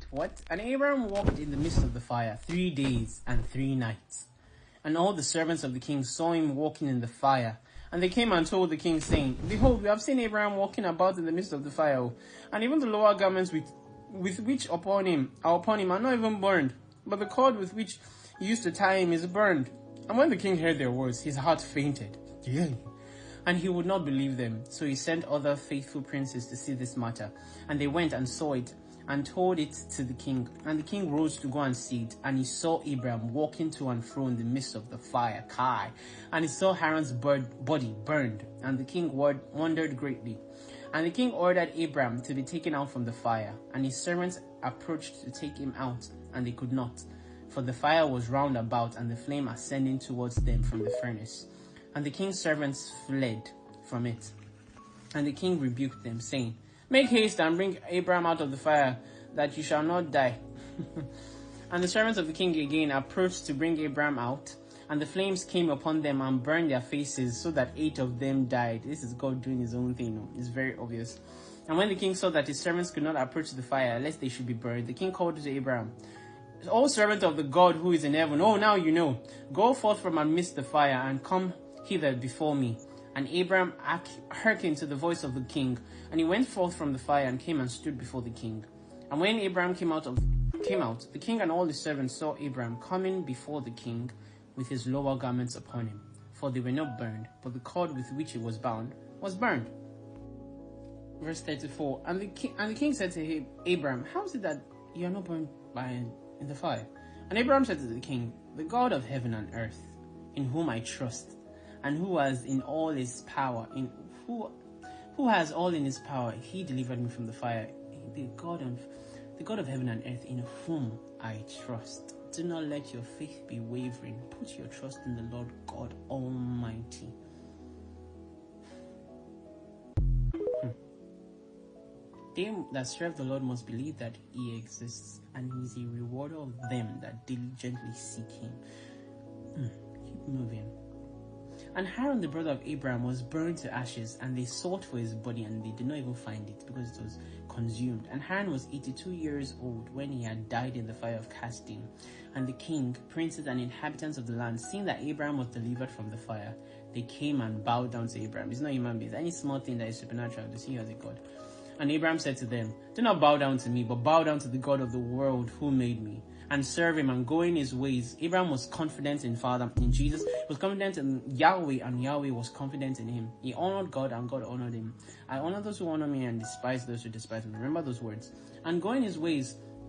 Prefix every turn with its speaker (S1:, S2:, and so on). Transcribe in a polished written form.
S1: Wait, what? And Abraham walked in the midst of the fire 3 days and 3 nights. And all the servants of the king saw him walking in the fire. And they came and told the king, saying, Behold, we have seen Abraham walking about in the midst of the fire, and even the lower garments with which are upon him are not even burned, but the cord with which he used to tie him is burned. And when the king heard their words, his heart fainted. Yea. And he would not believe them. So he sent other faithful princes to see this matter. And they went and saw it, and told it to the king. And the king rose to go and see it. And he saw Abraham walking to and fro in the midst of the fire. Kai. And he saw Haran's body burned. And the king wondered greatly. And the king ordered Abraham to be taken out from the fire. And his servants approached to take him out, and they could not. For the fire was round about, and the flame ascending towards them from the furnace. And the king's servants fled from it. And the king rebuked them, saying, Make haste and bring Abraham out of the fire, that you shall not die. And the servants of the king again approached to bring Abraham out. And the flames came upon them and burned their faces, so that 8 of them died. This is God doing his own thing. It's very obvious. And when the king saw that his servants could not approach the fire, lest they should be burned, the king called to Abraham, O servant of the God who is in heaven, oh, now you know, go forth from amidst the fire, and come hither before me. And Abraham hearkened to the voice of the king, and he went forth from the fire and came and stood before the king. And when Abraham came out, the king and all his servants saw Abraham coming before the king with his lower garments upon him, for they were not burned, but the cord with which he was bound was burned. Verse 34. And the king said to him, Abraham, how is it that you are not burned in the fire? And Abraham said to the king, The God of heaven and earth, in whom I trust, and who has all in his power, he delivered me from the fire. The God of heaven and earth, in whom I trust. Do not let your faith be wavering. Put your trust in the Lord God Almighty. They that serve the Lord must believe that he exists, and he is a rewarder of them that diligently seek him. Keep moving. And Haran, the brother of Abraham, was burned to ashes, and they sought for his body, and they did not even find it, because it was consumed. And Haran was 82 years old when he had died in the fire of casting. And the king, princes, and inhabitants of the land, seeing that Abraham was delivered from the fire, they came and bowed down to Abraham. It's not human beings. Any small thing that is supernatural, they see you as a god. And Abraham said to them, Do not bow down to me, but bow down to the God of the world who made me, and serve him and go in his ways. Abraham was confident in Jesus, was confident in Yahweh, and Yahweh was confident in him. He honored God, and God honored him. I honor those who honor me, and despise those who despise me. Remember those words. And go in his ways,